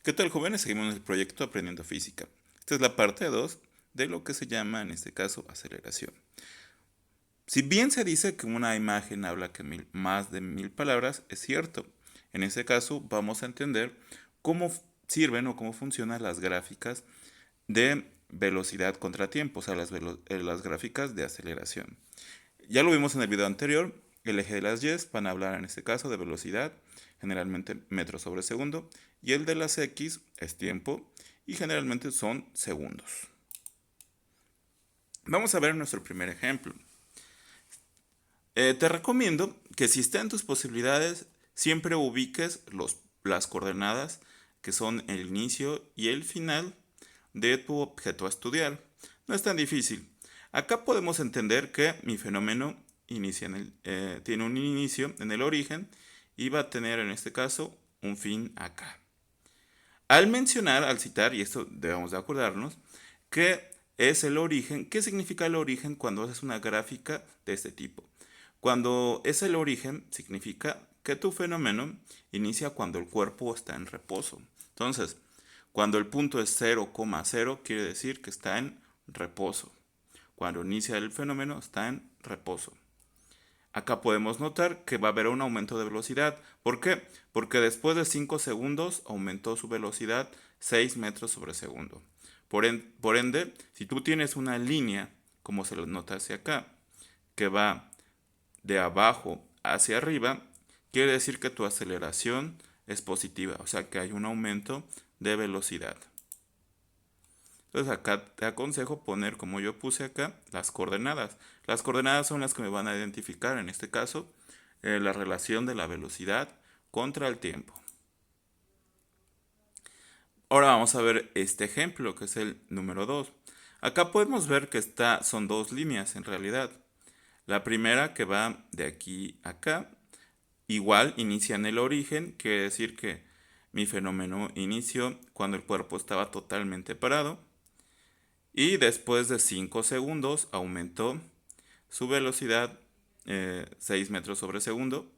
¿Qué tal, jóvenes? Seguimos en el proyecto Aprendiendo Física. Esta es la parte 2 de lo que se llama, en este caso, aceleración. Si bien se dice que una imagen habla más de 1000 palabras, es cierto. En este caso, vamos a entender cómo sirven o cómo funcionan las gráficas de velocidad contra tiempo, o sea, las gráficas de aceleración. Ya lo vimos en el video anterior, el eje de las Y van a hablar en este caso de velocidad, generalmente metros sobre segundo, y el de las X es tiempo, y generalmente son segundos. Vamos a ver nuestro primer ejemplo. Te recomiendo que si está en tus posibilidades, siempre ubiques las coordenadas que son el inicio y el final de tu objeto a estudiar. No es tan difícil. Acá podemos entender que mi fenómeno tiene un inicio en el origen y va a tener en este caso un fin acá. Al citar, y esto debemos de acordarnos, que es el origen. ¿Qué significa el origen cuando haces una gráfica de este tipo? Cuando es el origen, significa que tu fenómeno inicia cuando el cuerpo está en reposo. Entonces, cuando el punto es 0,0, quiere decir que está en reposo. Cuando inicia el fenómeno, está en reposo. Acá podemos notar que va a haber un aumento de velocidad. ¿Por qué? Porque después de 5 segundos aumentó su velocidad 6 metros sobre segundo. Por ende, si tú tienes una línea, como se lo nota hacia acá, que va de abajo hacia arriba, quiere decir que tu aceleración es positiva, o sea que hay un aumento de velocidad. Entonces acá te aconsejo poner, como yo puse acá, las coordenadas. Las coordenadas son las que me van a identificar, en este caso, la relación de la velocidad contra el tiempo. Ahora vamos a ver este ejemplo, que es el número 2. Acá podemos ver que son dos líneas en realidad. La primera que va de aquí a acá, igual inicia en el origen, quiere decir que mi fenómeno inició cuando el cuerpo estaba totalmente parado. Y después de 5 segundos aumentó su velocidad 6 metros sobre segundo.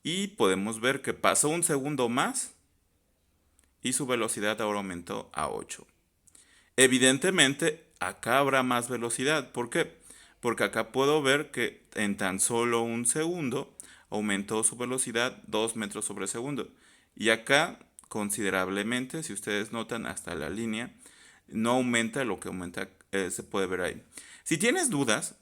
Y podemos ver que pasó un segundo más y su velocidad ahora aumentó a 8. Evidentemente, acá habrá más velocidad. ¿Por qué? Porque acá puedo ver que en tan solo un segundo aumentó su velocidad 2 metros sobre segundo. Y acá, considerablemente, si ustedes notan hasta la línea, no aumenta lo que aumenta, se puede ver ahí. Si tienes dudas,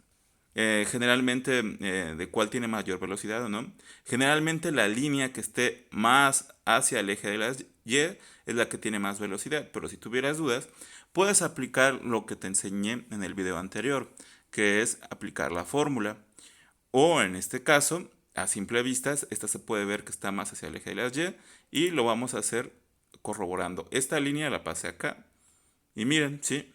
generalmente de cuál tiene mayor velocidad o no, generalmente la línea que esté más hacia el eje de las Y es la que tiene más velocidad. Pero si tuvieras dudas, puedes aplicar lo que te enseñé en el video anterior, que es aplicar la fórmula. O en este caso, a simple vista, esta se puede ver que está más hacia el eje de las Y y lo vamos a hacer corroborando. Esta línea la pasé acá y miren, sí,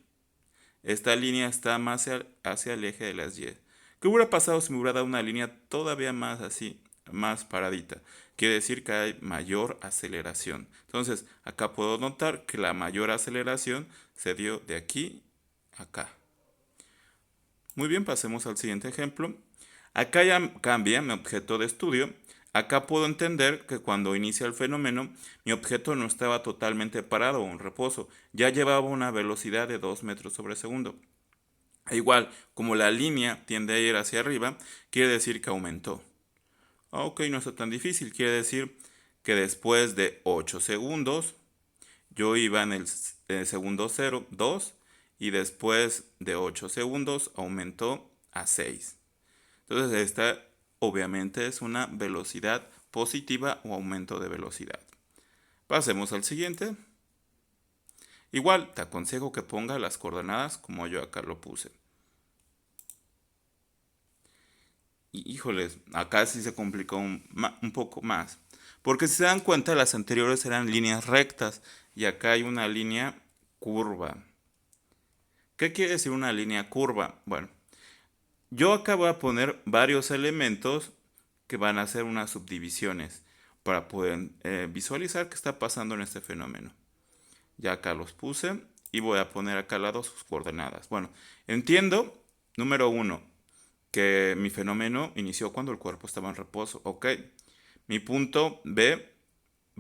esta línea está más hacia el eje de las Y. ¿Qué hubiera pasado si me hubiera dado una línea todavía más así, más paradita? Quiere decir que hay mayor aceleración. Entonces, acá puedo notar que la mayor aceleración se dio de aquí a acá. Muy bien, pasemos al siguiente ejemplo. Acá ya cambia mi objeto de estudio. Acá puedo entender que cuando inicia el fenómeno, mi objeto no estaba totalmente parado o en reposo, ya llevaba una velocidad de 2 metros sobre segundo. E igual, como la línea tiende a ir hacia arriba, quiere decir que aumentó. Ok, no está tan difícil, quiere decir que después de 8 segundos, yo iba en el segundo 0, 2, y después de 8 segundos aumentó a 6. Entonces esta obviamente es una velocidad positiva o aumento de velocidad. Pasemos al siguiente. Igual te aconsejo que ponga las coordenadas como yo acá lo puse. Y, híjoles, acá sí se complicó un poco más. Porque si se dan cuenta, las anteriores eran líneas rectas y acá hay una línea curva. ¿Qué quiere decir una línea curva? Bueno, yo acá voy a poner varios elementos que van a ser unas subdivisiones para poder visualizar qué está pasando en este fenómeno. Ya acá los puse y voy a poner acá al lado sus coordenadas. Bueno, entiendo, número 1, que mi fenómeno inició cuando el cuerpo estaba en reposo. Ok, mi punto B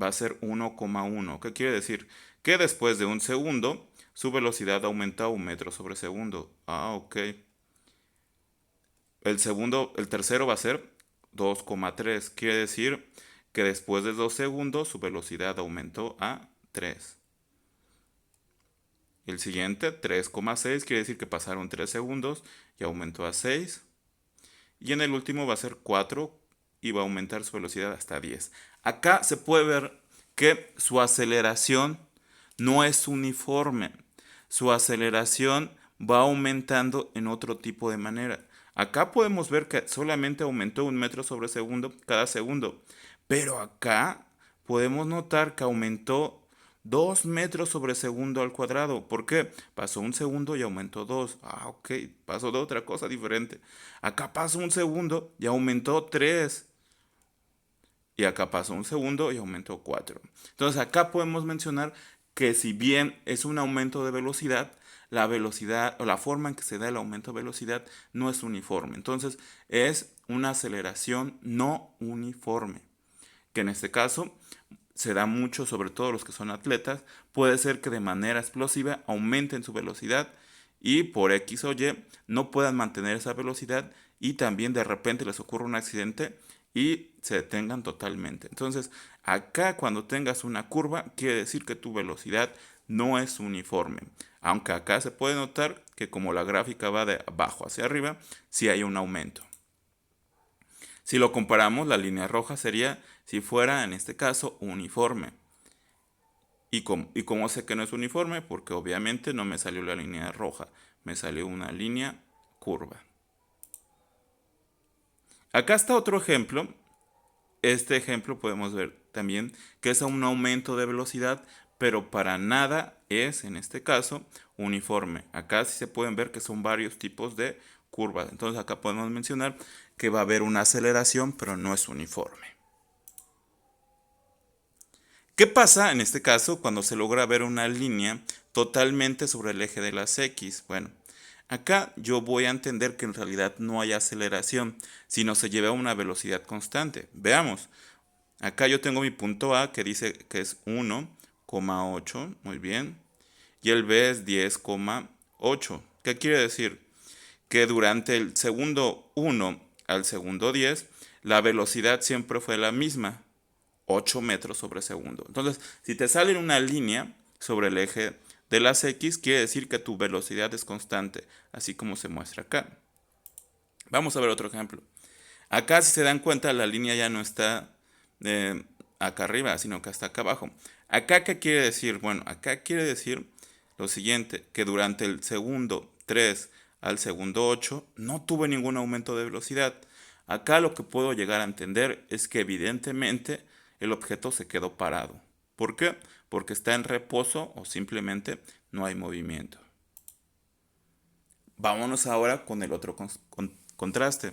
va a ser 1,1. ¿Qué quiere decir? Que después de un segundo, su velocidad aumenta 1 metro sobre segundo. Ok. El tercero va a ser 2,3. Quiere decir que después de 2 segundos, su velocidad aumentó a 3. El siguiente, 3,6, quiere decir que pasaron 3 segundos y aumentó a 6. Y en el último va a ser 4 y va a aumentar su velocidad hasta 10. Acá se puede ver que su aceleración no es uniforme. Su aceleración va aumentando en otro tipo de manera. Acá podemos ver que solamente aumentó 1 metro sobre segundo cada segundo. Pero acá podemos notar que aumentó 2 metros sobre segundo al cuadrado. ¿Por qué? Pasó un segundo y aumentó 2. Ok, pasó de otra cosa diferente. Acá pasó un segundo y aumentó 3. Y acá pasó un segundo y aumentó 4. Entonces acá podemos mencionar que si bien es un aumento de velocidad, la velocidad o la forma en que se da el aumento de velocidad no es uniforme. Entonces es una aceleración no uniforme, que en este caso se da mucho, sobre todo los que son atletas. Puede ser que de manera explosiva aumenten su velocidad y por X o Y no puedan mantener esa velocidad y también de repente les ocurre un accidente y se detengan totalmente. Entonces, acá cuando tengas una curva, quiere decir que tu velocidad no es uniforme. Aunque acá se puede notar que como la gráfica va de abajo hacia arriba, sí hay un aumento. Si lo comparamos, la línea roja sería si fuera, en este caso, uniforme. ¿Y cómo sé que no es uniforme? Porque obviamente no me salió la línea roja, me salió una línea curva. Acá está otro ejemplo. Este ejemplo podemos ver también que es un aumento de velocidad, pero para nada es, en este caso, uniforme. Acá sí se pueden ver que son varios tipos de curvas. Entonces acá podemos mencionar que va a haber una aceleración, pero no es uniforme. ¿Qué pasa en este caso cuando se logra ver una línea totalmente sobre el eje de las X? Bueno, acá yo voy a entender que en realidad no hay aceleración, sino se lleva a una velocidad constante. Veamos. Acá yo tengo mi punto A que dice que es 1,8, muy bien. Y el B es 10,8. ¿Qué quiere decir? Que durante el segundo 1 al segundo 10, la velocidad siempre fue la misma, 8 metros sobre segundo. Entonces, si te sale una línea sobre el eje de las X, quiere decir que tu velocidad es constante, así como se muestra acá. Vamos a ver otro ejemplo. Acá, si se dan cuenta, la línea ya no está acá arriba, sino que está acá abajo. ¿Acá qué quiere decir? Bueno, acá quiere decir lo siguiente, que durante el segundo 3 al segundo 8 no tuve ningún aumento de velocidad. Acá lo que puedo llegar a entender es que evidentemente el objeto se quedó parado. ¿Por qué? Porque está en reposo o simplemente no hay movimiento. Vámonos ahora con el otro contraste.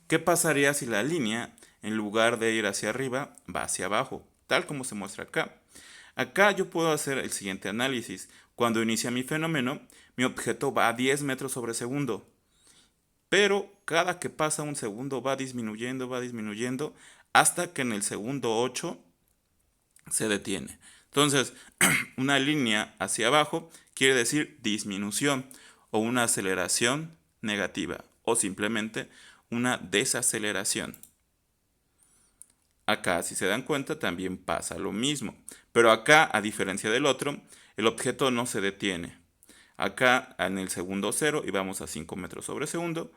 ¿Qué pasaría si la línea, en lugar de ir hacia arriba, va hacia abajo? Tal como se muestra acá. Acá yo puedo hacer el siguiente análisis. Cuando inicia mi fenómeno, mi objeto va a 10 metros sobre segundo. Pero cada que pasa un segundo va disminuyendo, hasta que en el segundo 8 se detiene. Entonces, una línea hacia abajo quiere decir disminución o una aceleración negativa o simplemente una desaceleración. Acá, si se dan cuenta, también pasa lo mismo. Pero acá, a diferencia del otro, el objeto no se detiene. Acá en el segundo 0 y vamos a 5 metros sobre segundo.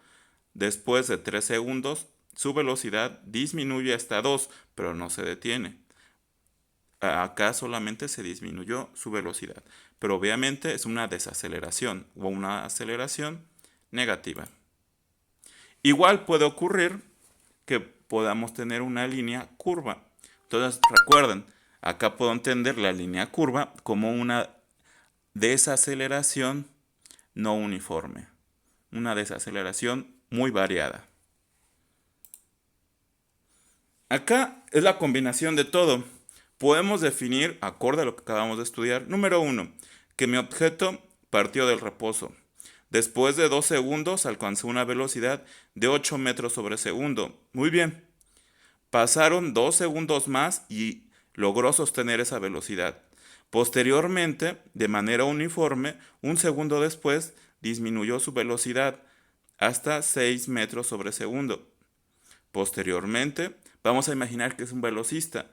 Después de 3 segundos, su velocidad disminuye hasta 2, pero no se detiene. Acá solamente se disminuyó su velocidad, pero obviamente es una desaceleración o una aceleración negativa. Igual puede ocurrir que podamos tener una línea curva. Entonces recuerden, acá puedo entender la línea curva como una desaceleración no uniforme, una desaceleración muy variada. Acá es la combinación de todo. Podemos definir, acorde a lo que acabamos de estudiar, número 1, que mi objeto partió del reposo. Después de 2 segundos alcanzó una velocidad de 8 metros sobre segundo. Muy bien. Pasaron 2 segundos más y logró sostener esa velocidad. Posteriormente, de manera uniforme, un segundo después, disminuyó su velocidad hasta 6 metros sobre segundo. Posteriormente, vamos a imaginar que es un velocista.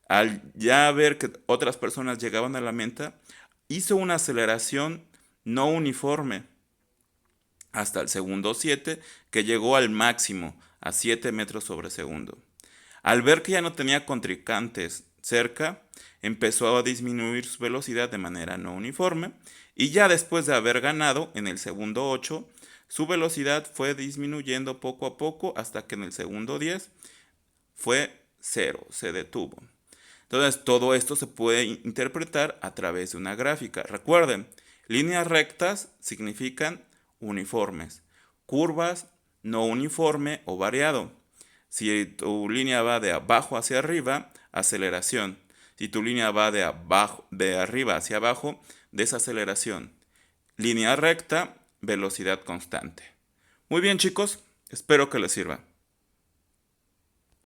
Al ya ver que otras personas llegaban a la meta, hizo una aceleración no uniforme hasta el segundo 7, que llegó al máximo, a 7 metros sobre segundo. Al ver que ya no tenía contrincantes cerca, empezó a disminuir su velocidad de manera no uniforme y ya después de haber ganado en el segundo 8, su velocidad fue disminuyendo poco a poco hasta que en el segundo 10 fue 0, se detuvo. Entonces, todo esto se puede interpretar a través de una gráfica. Recuerden, líneas rectas significan uniformes, curvas no uniforme o variado. Si tu línea va de abajo hacia arriba, aceleración. Si tu línea va de arriba hacia abajo, desaceleración. Línea recta, velocidad constante. Muy bien, chicos, espero que les sirva.